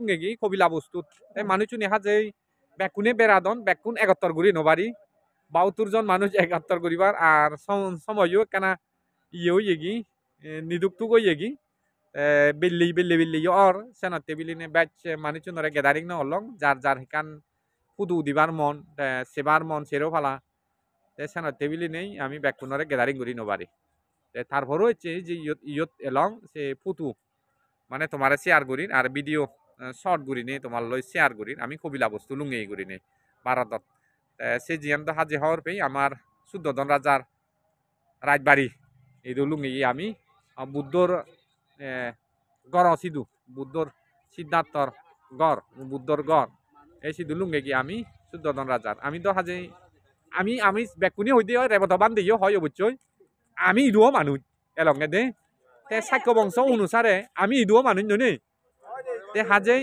গেগি কবিলা বস্তুত মানুষ নেহা যে বেকুনে বেড়াদন বেকুন ৭১ গুড়ি নবারি ৭২ জন মানুষ ৭১ করিবার আর সময়ও কেনা ইয়েও ইয়েগি নিযুক্ত ইয়েগি বিল্লি বিল্লি বিল্লি অর সেনা টেবিলিনে ব্যাচ মানুষ নরে গেদারিং না অলং যার যার হিকান ফুদু দিবার মন সেবার মন সেরো ফালা সেনা টেবিলি নেই আমি বেকুনরে গেদারিং করি নবারি তারপরও হচ্ছে যে ইয়ত এলং সে ফুটু মানে তোমার শেয়ার করিন আর ভিডিও শর্ট করি নেই তোমার লই শেয়ার করিন আমি কবিলা বস্তু লুঙ্গেই করি নেই ভারতত সে জিয়ান তো হাজে হওয়ার পেয়ে আমার সুদ্ধদন রাজার রাজবাড়ি এই লুঙ্গি আমি বুদ্ধর গড় সিধু বুদ্ধর সিদ্ধার্থর গড় বুদ্ধর গড় এই সিধু লুঙ্গে গিয়ে আমি সুদ্ধদন রাজার আমি তো হাজে আমি আমি বেকুনি হইতে হয় রেবতবান দিয়েও হয় অবশ্যই আমি ইদুও মানুষ এলঙ্গে দে তে সাক্ষ্য বংশ অনুসারে আমি ইদুও মানুষ নে তে হাজে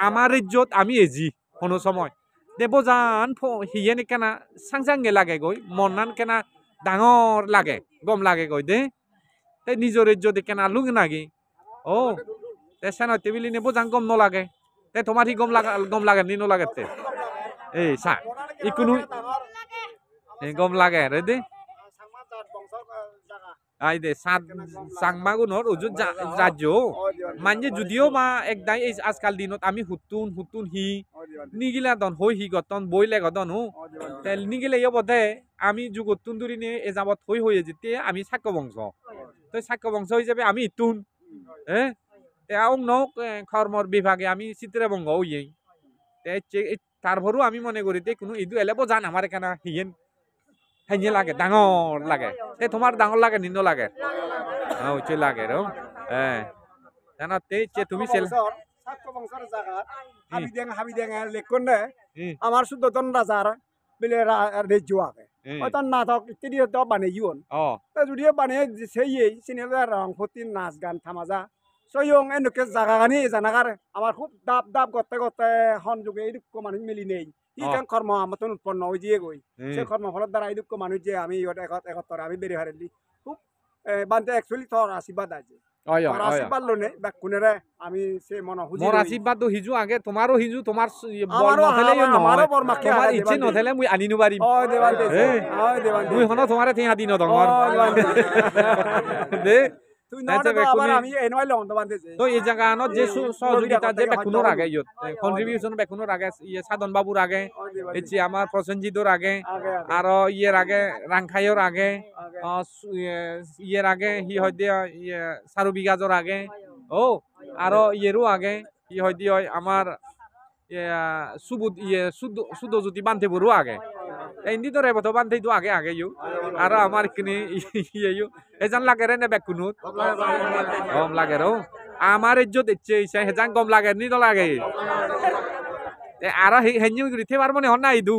আমার ইজ্জত আমি এজি কোনো সময় দে বজান হিয়েন কেনা সাংসাঙ্গে লাগে গই মনান কেনা ডাঙর লাগে গম লাগে গই দে তে নিজের ইজ্জত কেনা লুং নাগি ও তে সেনা টেবিলি নে বজান গম নলাগে তে তোমার হি গম লাগে নি নলাগে তে এই সা ইকুনু গম লাগে রে দে ai de sad sangma gunor ujud rajyo manje judio ma ekdai এই আজকাল দিনত আমি হুতুন হি নিগিলা দন হই হি গতন বইলে গদন হু তেল নিগিলে ইবদে আমি যুগতুন দুরিনে এজাবত হই হই যেতে আমি সাক্ষ্য বংশ তো সাক্ষ্য বংশ হিসেবে আমি ইতুন তে আং নক কর্মর বিভাগে আমি চিত্রবঙ্গ হই তে তারপরও আমি মনে করি তে কোনো ইদু এলে জান আমার কেনা হিয়েন হাইনি লাগে ডাঙর লাগে তে তোমার ডাঙর লাগে নিনো লাগে চে লাগে রো জানা তে চে তুমি সেল সাক্ষ্য বংশের জায়গা হাবিদেং লেখন দে আমার সুদ্ধতন রাজার বিলে রাজ্য আগে ওটা নাটক ইত্যাদি তো বানাইন তা যদিও বানাই সেই সিনেমা রং ফতি নাচ গান থামাজা সয়ং এনেকে জায়গা গানি জানাগার আমার খুব দাব দাব করতে করতে হন যুগে এই দুঃখ মানুষ মিলি নেই ইকান কর্ম আমার তো উৎপন্ন হয়ে দিয়ে গই সে কর্মফলের দ্বারা এই দুঃখ মানুষ যে আমি একত্তর আমি বেরিয়ে হারিলি খুব বানতে একচুয়ালি তোর আশীর্বাদ আছে আশীর্বাদ লোনে বেকুনেরে আমি সে মন হুজি মোর আশীর্বাদ তো হিজু আগে তোমারও হিজু তোমার বল নথেলে আমারও বর মাকে তোমার ইচ্ছে নথেলে মুই আনিনু পারিম ও দেবান দে মুই হন তোমারে থি হাদি ন দঙর দে তুই নতে আবার আমি এনওয়াই লং দবান দে তো এই জায়গা ন যে সহযোগিতা যে বেকুনোর আগে ইয়ত কন্ট্রিবিউশন বেকুনোর আগে ইয়ে সাধন বাবুর আগে এচি আমার প্রসেনজিতর আগে আর ইয়ের আগে রাংখাইর আগে ইয়ের আগে হি হয়তো ইয়ে সারু বিগাজর আগে ও আর ইয়েরও আগে হি হয়তো আমার সুবুদ ইয়ে সুদজ্যোতি বান্ধবরও আগে এন্দি তো রেবত বান্ধে তো আগে আগে ইউ আর আমার কিনে ইয়ে ইউ এজান লাগে রে নে বেকুনুত গম লাগে রো আমার ইজ্জত ইচ্ছে ইসে হেজান গম লাগে নি তো লাগে আর হেঞ্জি রিথে পারবো নে হন না ইদু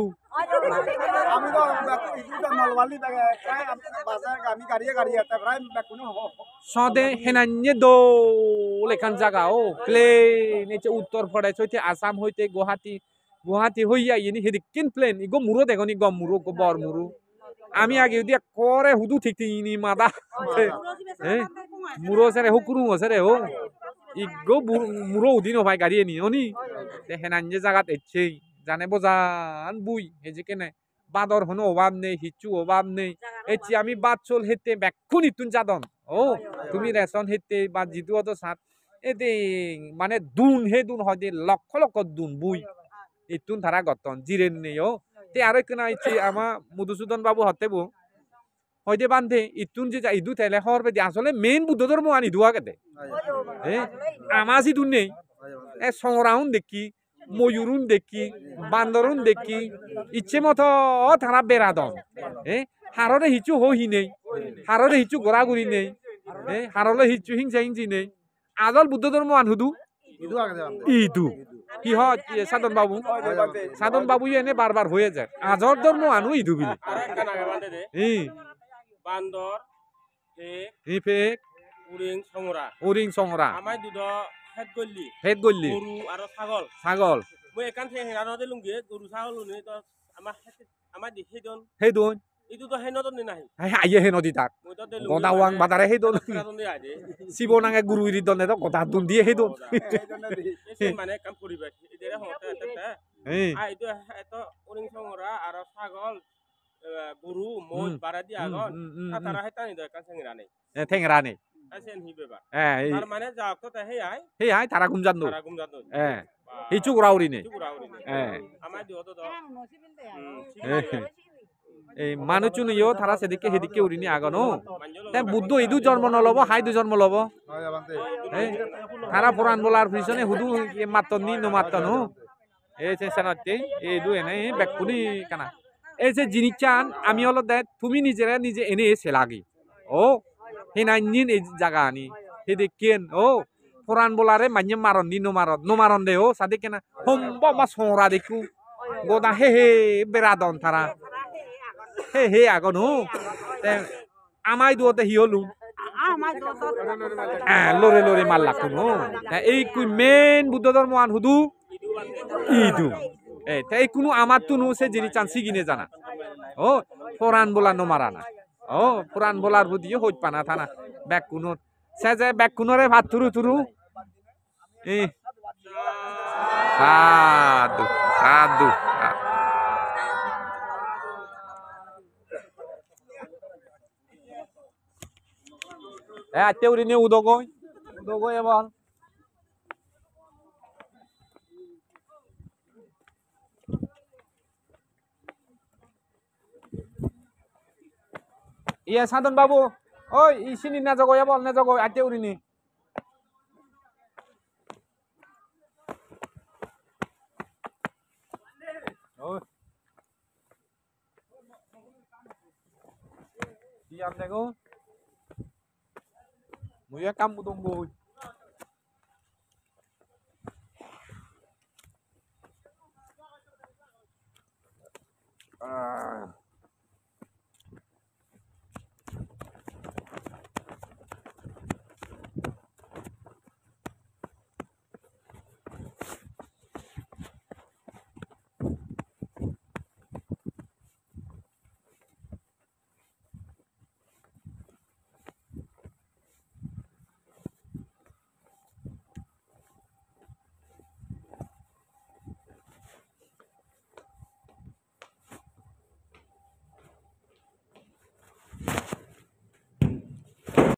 আমি তো ইদু নলওয়ালি লাগে প্রায় বাজার আমি গাড়িয়ে প্রায় বেকুনো সদে হেনান্যে দো লেখান জায়গা ও প্লেন এই উত্তর প্রদেশ হইতে আসাম হইতে গুয়াহাটি হইয়া ইনি হেদিকিন প্লেন ইগো মুরো দেখনি গম মুরো গো বর মুরু আমি আগে দিয়া করে হুদু ঠিক ইনি মাদা মুরো সেরে হুকুরু সেরে ও ইগো মুরো উদিন ভাই গাড়ি নি অনি হেনান্যে জায়গাত এসেই জানে বোজান বুই এই যে কেনে বাদর হনো অভাব নেই হিচু অভাব নেই এচি আমি বাদ চল হেতে বেক্ষুন ইতুন যাদন ও তুমি রেশন হেতে বা জিতু অত সাত এতে মানে দুন হে দুন হয় যে লক্ষ লক্ষ দুন বুই ইতুন ধারা গতন জিরেন নেই ও তে আরো কেনা ইচ্ছে আমার মধুসূদন বাবু হতে বো হয়তো বান্ধে ইতুন যে ইদু তেলে হওয়ার পেতে আসলে মেইন বুদ্ধ ধর্ম আনি ধোয়া কেটে আমার সিতুন নেই সংরাউন দেখি ময়ূরুন দেখি বান্দরুন দেখি ইচ্ছে মতো তারা বেড়াদন হাররে হিচু হহি নেই হাররে হিচু ঘোরাঘুরি নেই হারলে হিচু হিংসা হিংসি নেই আজল বুদ্ধ ধর্ম আনহুদু ইদু কি হয় সাধন বাবু এনে বারবার হয়ে যায় আজর ধর্ম আনু ইদু বিলি বান্দর ফেক উরিং সংরা আমায় দুধ হেড গল্লি গরু আর ছাগল ছাগল মই একান হেরানতে লুঙ্গি গরু ছাগল নে তো আমার সেই দোন ইটো তো হেনতন নাই আইয়ে হে নদী তাক গদা ওয়াং বাদারে সেই দোন শিব নাঙে গুরু ইরি দনে তো গদা দুন দিয়ে সেই দোন মানে কাম করিবে এদের হতে হতে আইতো এত অরিং সংরা আর ছাগল গরু মোজ বাড়া দি আগন তারা হেতানি দয় কান সেংরা নেই ঠেংরা নেই আছেন হিবেবা এই তার মানে যাক তো হেই আই তারা গুমজান দো তারা গুমজাত এই চুকরাউরি নে আমার দিও তো এই মানুষ নিও তারা সেদিকে হেদিকে উড়িনি আগনো তাই বুদ্ধ ইদু জন্ম নলব হাইদু জন্ম লব তারা পুরাণ বলার পিছনে হুদু মাত্তনি নো মাত্তনো এই যে সানাতে এই দু এনে ব্যাকুনি কানা এই যে জিনিস চান আমি হলো দেখ তুমি নিজেরা নিজে এনে এসে লাগি ও হিনাই নিন এই জায়গা আনি হেদিকেন ও পুরাণ বলারে মান্য মারন নি নো মারন দে ও সাদে কেনা হম্ব মা সোরা দেখু গোদা হে হে বেরাদন তারা হে আগনো আমাই দুতে হিয়লু লরে লরে মাল লাকুনো এই কুই মেন বুদ্ধ ধর্ম আন হুদু ইদু এই কোনো আমার তুনু সে জিনিস চান্সি কিনে জানা ও পুরাণ বলা নো মারা না ও পুরাণ বলার বুদ্ধি হইত পানা থানা ব্যাক কোনো সে যে ব্যাক কোনরে ভাত তুরু সাধু সাধু teori ni udogoy ebal iya sadon babu oi isini na jogoy ebal na jogoy teori ni oi diam nego Muya kamu tunggu. Ah.